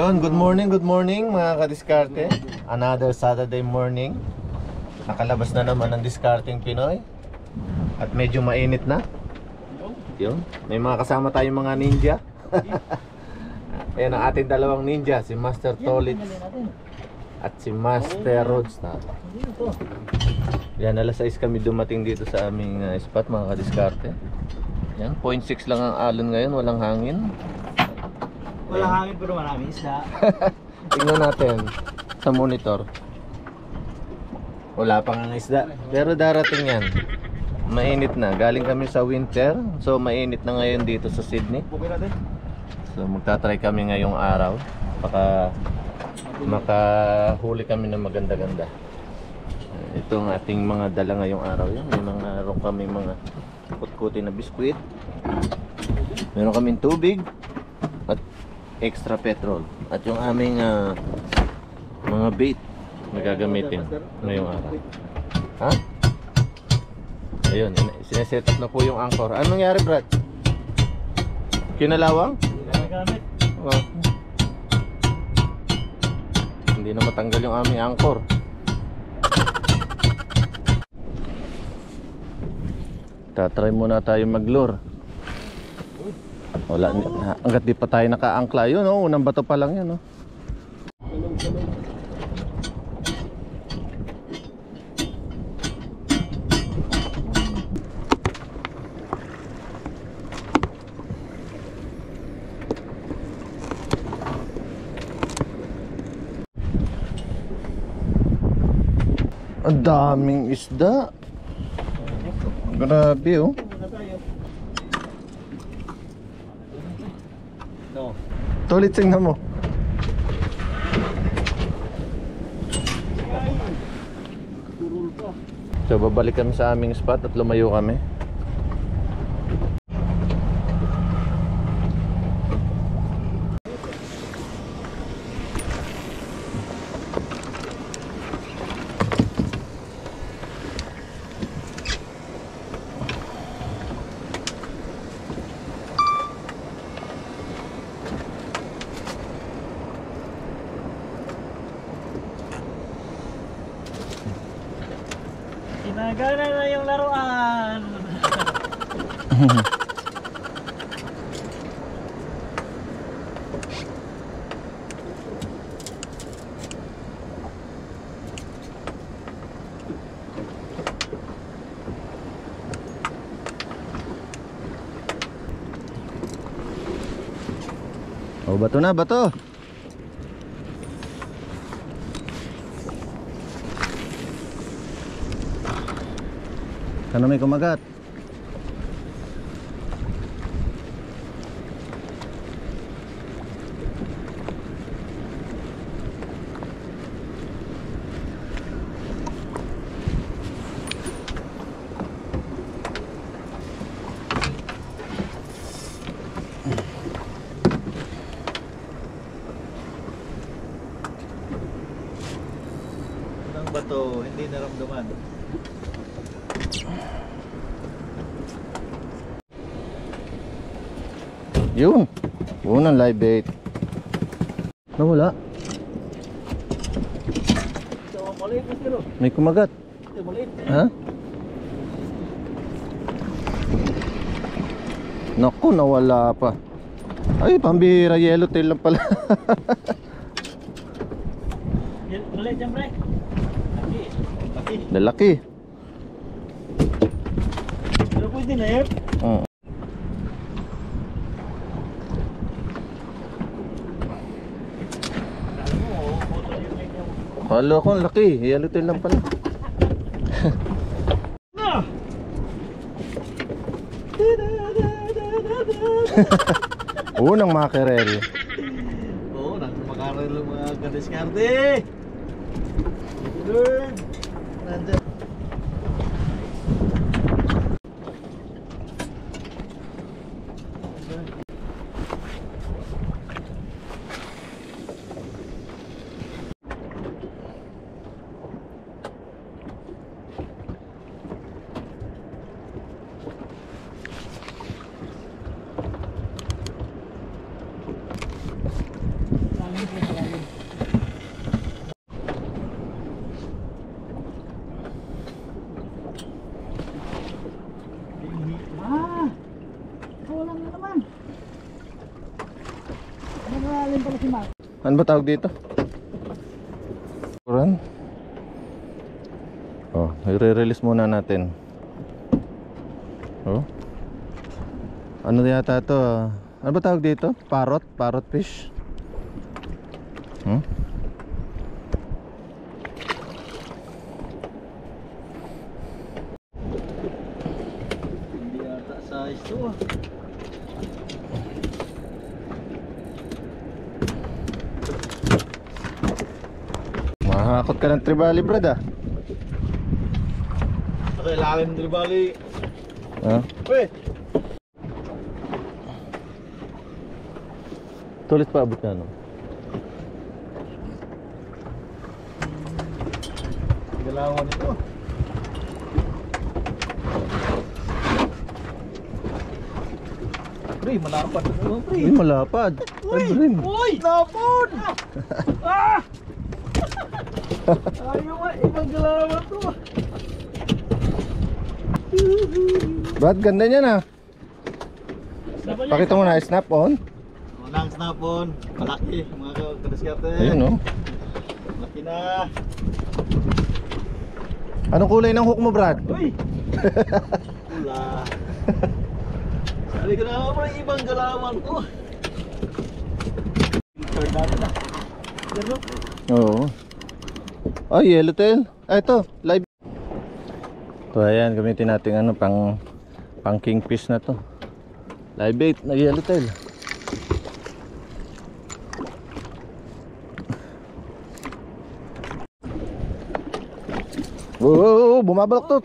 Yun, good morning mga kadiskarte. Another Saturday morning. Nakalabas na naman ang discarding Pinoy. At medyo mainit na. Yun, may mga kasama tayong mga ninja. Ayan ang ating dalawang ninja, si Master Tolit at si Master Roadstar. Yan, alas 6 kami dumating dito sa aming spot mga kadiskarte. Yan, 0.6 lang ang alon ngayon, walang hangin. Walang hangin pero marami isda. Tingnan natin sa monitor. Wala pang ang isda, pero darating yan. Mainit na, galing kami sa winter. So mainit na ngayon dito sa Sydney. So magta-try kami ngayong araw. Baka makahuli kami ng maganda-ganda. Ito ang ating mga dala ngayong araw. Yan, may mga araw kami mga kutkuti na biskwit. Meron kaming tubig at extra petrol. At yung aming mga bait na gagamitin ngayong araw. Ha? Ayun, sineset up na po yung anchor. Anong nangyari, Brad? Kinalawang? Oh. Hindi na matanggal yung aming anchor. Tatry muna tayo mag-lure. Wala, hanggat di pa tayo naka-angkla. Yun, oh, unang bato pa lang yun, oh. Ang daming isda. Grabe, oh. Tolit, tingnan mo. So babalik kami sa aming spot at lumayo kami. Ginagana na yung laruan. Oh, bato na, bato. Sana may kumagat. Ang bato, hindi naramdaman. Yun, unang live bait. Nawala. May kumagat. Ha? Naku, nawala pa. Ay, pambihira, yellowtail lang pala. Maliit yan, pre. Laki. Lalaki. Pero pwede na yan. Oo. Kala ko ang laki, yellowtail lang pala. Unang makerel. Oo, nagmakarel ang mga kadiskarte. Lord, nandyan. Kulang na naman. Nagaling pala si Mark. Ano ba tawag dito? Kuran? Oh, i-release muna natin. Oh. Ano yata to? Ano ba tawag dito? Parrot? Parrot fish? Hmm? Hindi yata size to ah. Mahakot ka ng tribali, brad ah. Nakailalim ng tribali. Ah. Uy! Tulis pa abot na no? Galawan ito. Pre, malapad na naman pre. Uy, malapad. Ay, rin. Uy! Napon! Ah! Ayaw nga, ibang galawan to. Brad, ganda niya na. Pakita mo na, snap on. Walang snapon. Malaki, mga kadiskarte. Ayun no. Malaki na. Anong kulay ng hook mo, Brad? Uy! Pula. Sabi ko na ako, ibang galawan to. Filter natin na. Pero, Oo. Ay, yellowtail. Ah, ito, live. So, ayan, gamitin natin ano, pang kingfish na to. Live bait na yellowtail. Oo, bumabaloktot.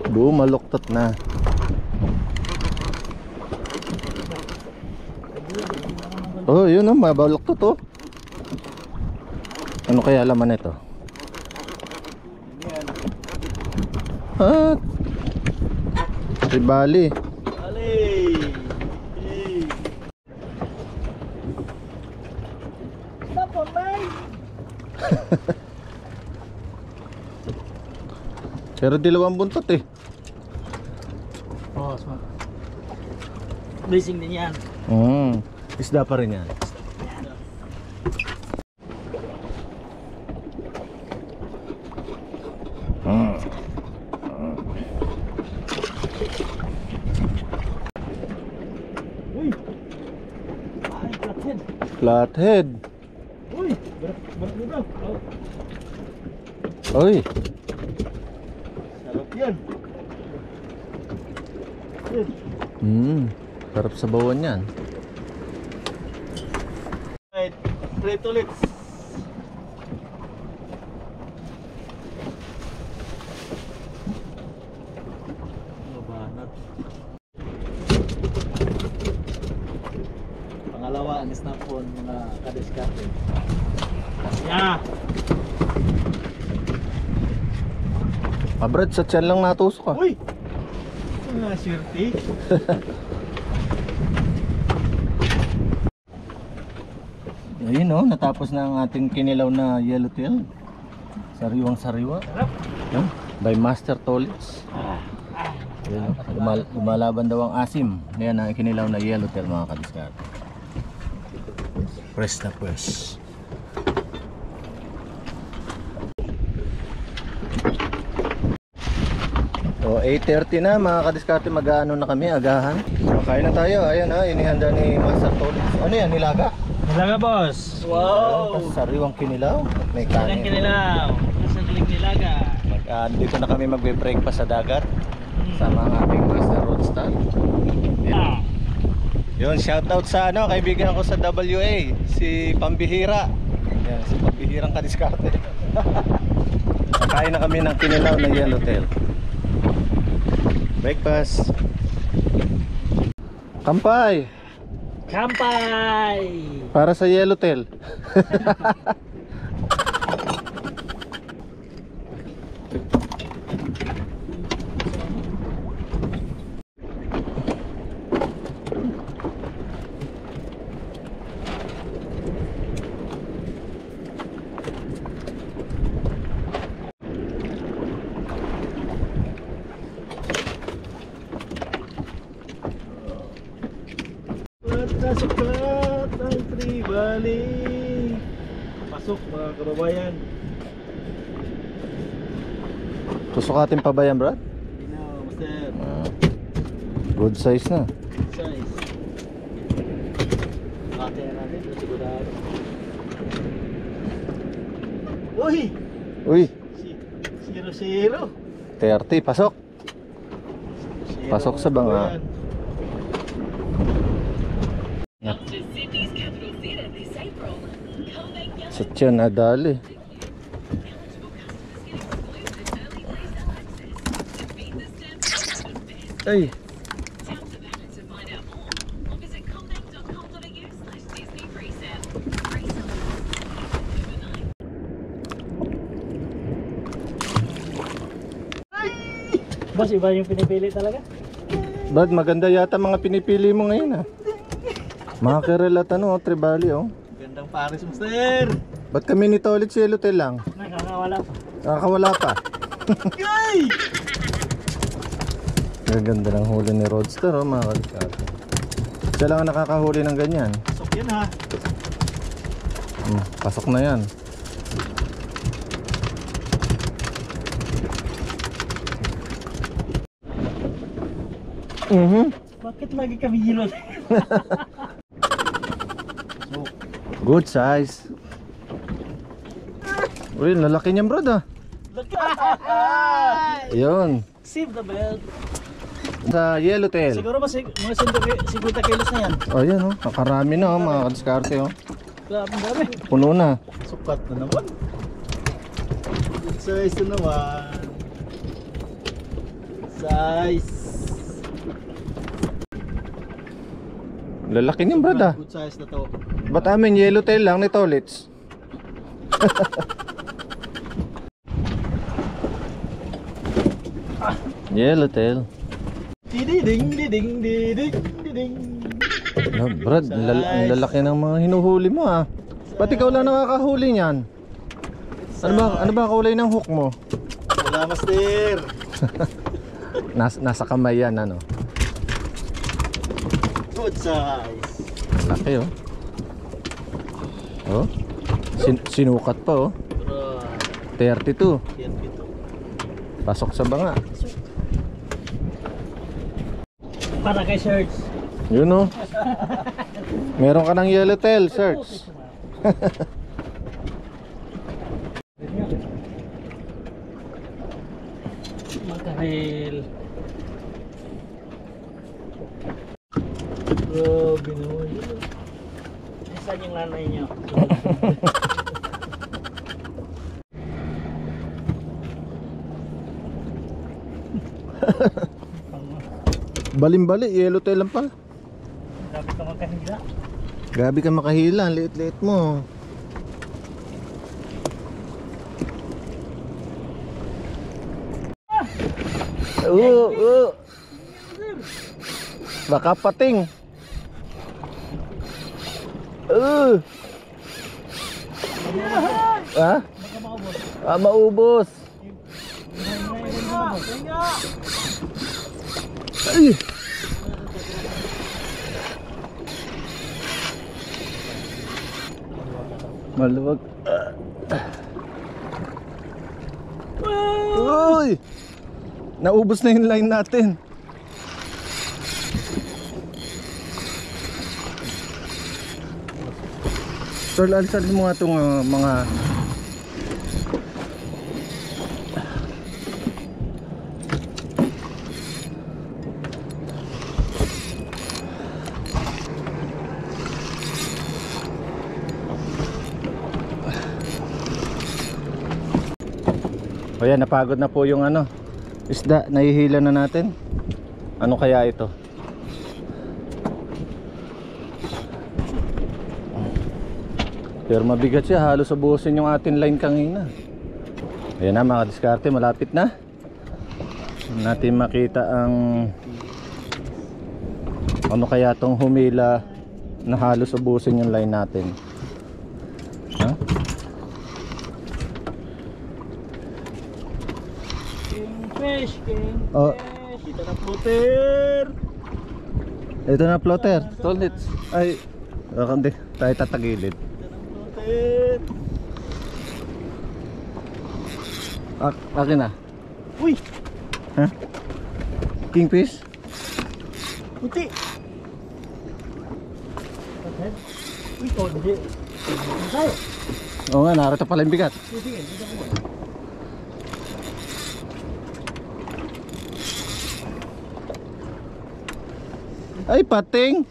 Bumaloktot na. Oh, yun oh, mabaloktot oh. Ano kaya laman nito? Ah, tribali. ali! Stop on, man! Pero dilawang buntot eh. Oh, smart. Blessing din yan. Isda pa rin yan. Uy! Ay, flathead. Flathead. Uy! Berat mo daw. Oh, Oy, sarap yan. sarap sa bawan yan. Right, plate ulit. Banat. Pangalawa, ang snapon mga kadiskarte. Yeah. Ah, Brad, sa tiyan lang natusok ah. Uy! Mga swerte. Ayun oh, natapos na ang ating kinilaw na yellowtail. Sariwang sariwa. Sarap. Yan, by Master Tolitz. Ayun, oh, lumalaban daw ang asim. Yan ang kinilaw na yellowtail mga kadiskarte. Press na press. So 8:30 na mga kadiskarte, mag-aano na kami, agahan. So kain na tayo. Ayan ha, inihanda ni Master Tolitz. Ano yan, nilaga? Nilaga, boss. Wow! Sariwang kinilaw. May Nilagang kanin. kinilaw. Nasa galing nilaga. Dito na kami magbe-breakfast sa dagat. Sama ang ating Master Roadstar. Yeah. Yun, shoutout sa ano, kaibigan ko sa WA, si Pambihira. Yan, si Pambihirang kadiskarte. Kain na kami ng kinilaw na yellowtail. Breakfast. Kampay! Kampay! Para sa yellowtail. Nasukat ang tribali. Pasok mga kababayan. Susukatin pa ba yan, Brad? Hindi na, master. Good size na. Size. Kate na natin, sigurado. Uy! Uy, 0-0. 30, pasok. Pasok sa banga. Sa tiyan nadali. Ay, Boss, iba yung pinipili talaga? Brad, maganda yata mga pinipili mo ngayon ah. Mga karelat ano, tribali oh. Gandang pares, master. Ba't kami nito ulit si Elotel lang? Nakakawala pa. Nakakawala pa. Yay! Gaganda ng huli ni Roadster oh, mga kaliskarte. Siya lang ang nakakahuli ng ganyan. Pasok yan ha. Pasok na yan. Bakit lagi kami hilot? Good size. Uy, lalaki niyan, Brad ah. Yun. Save the belt. Sa Yellowtail. Siguro ba mga 50 kilos na yan? Oh, yan oh. Nakarami na oh, mga kadiskarte oh. Grabe ang dami. Puno na. Sukat na naman. Good size na naman. Size. Lalaki niyan, Brad ah. Good size na to. Ba't amin Yellowtail lang ni Tolits? Yellowtail. Diding, diding, diding, diding. No, Brad, ang lalaki ng mga hinuhuli mo ah. Pati ikaw lang nakakahuli niyan. Ano ba kulay ng hook mo? Wala, master. Nasa kamay yan ano. Good size. Laki oh. Oh. Sinukat pa oh. 32. Yan pito. Pasok sa banga. Para kay shirts. Yun oh. Meron ka ng Yellowtail shirts. Makarel. Grabe naman yun. Saan yung nanay niyo? Balimbali, Yellowtail lang pala. Grabe ka magkahila. Grabe ka makahila, ang liit-liit mo. Baka pating. Ha? Maubos. Ay. Maluwag. Uy! Naubos na yung line natin. So, alisalin mo nga itong mga o yan, napagod na po yung ano isda, nahihila na natin. Ano kaya ito? Pero mabigat siya, halos ubusin yung ating line kanina. Ayan na mga diskarte, malapit na. Natin makita ang ano kaya tong humila na halos ubusin yung line natin. Ha? King fish, king Oh. fish. Kita na flutter. Ito na floater. Tolnits. Ay, hindi. Tayo tatagilid. Akin na. Uy! Ha? Kingfish? Puti! Uy, tonde. Tayo. Oo nga, narito pala yung bigat. Sige, dito ko. Ay, pating!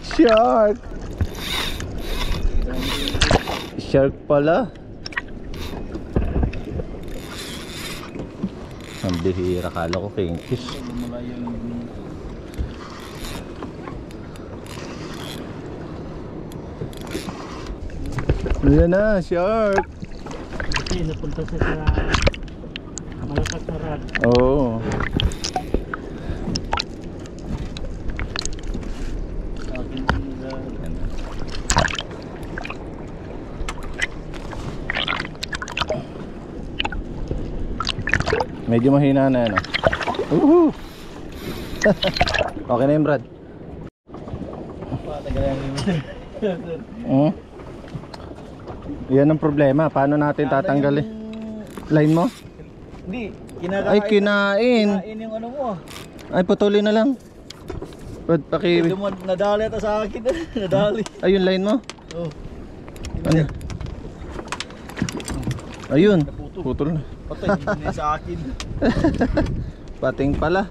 Shark! Shark pala. Ang bihira, kala ko kingfish. Ayan na, shark! Kasi napunta siya sa malakas na rad. Oo. Medyo mahina na yan. Woohoo! Okay na yun, Brad. Yan ang problema. Paano natin tatanggalin? Line mo? Hindi, kinakain. Ay, kinain. Kinain yung ano mo ah. Ay, putulin na lang. Brad, Nadali ata sa akin. Nadali. Ay, yung line mo? Oh. Ano? Ayun. Putol na. Patay, hindi sa akin. Pating pala.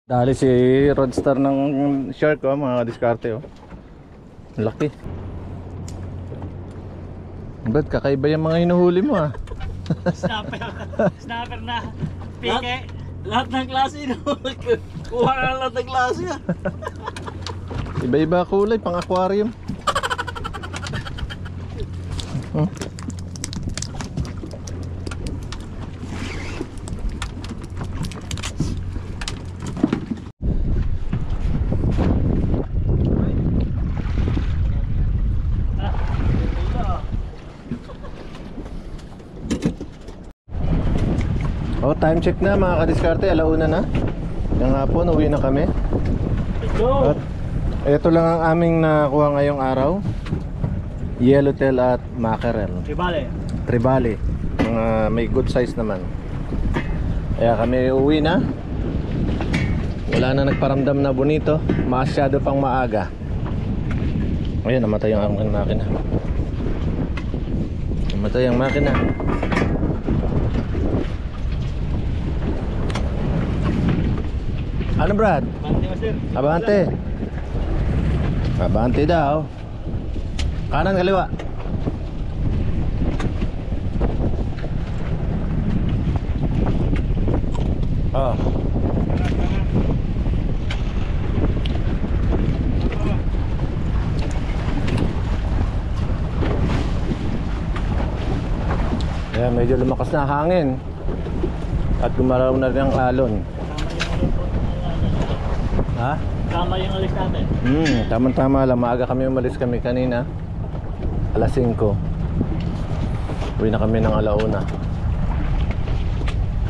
Dali si Rodstar ng shark, oh, mga diskarte, oh. Laki. Brad, kakaiba yung mga hinuhuli mo, ah. Snapper na. Pike. Lahat ng klase no. Kuha na lahat ng klase ah. Iba-iba kulay, pang aquarium. Oh. Oh, time check na mga kadiskarte, alauna na. Yung hapon, uwi na kami. Go. At ito lang ang aming nakuha ngayong araw. Yellowtail at mackerel. Tribale. Tribali. Mga may good size naman. Kaya kami uwi na. Wala na nagparamdam na bonito. Masyado pang maaga. Ayun, namatay ang aming makina. Namatay ang makina. Ano, Brad? Bante master. Abante. Abante daw. Kanan, kaliwa. Oh. Ayan, medyo lumakas na hangin. At gumalaw na rin ang alon. Ha? Tama yung alis natin. Tama-tama lang. Maaga kami umalis kami kanina. Alas 5. Uwi na kami ng alauna.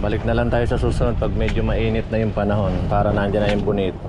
Balik na lang tayo sa susunod pag medyo mainit na yung panahon para nandiyan na yung bonito.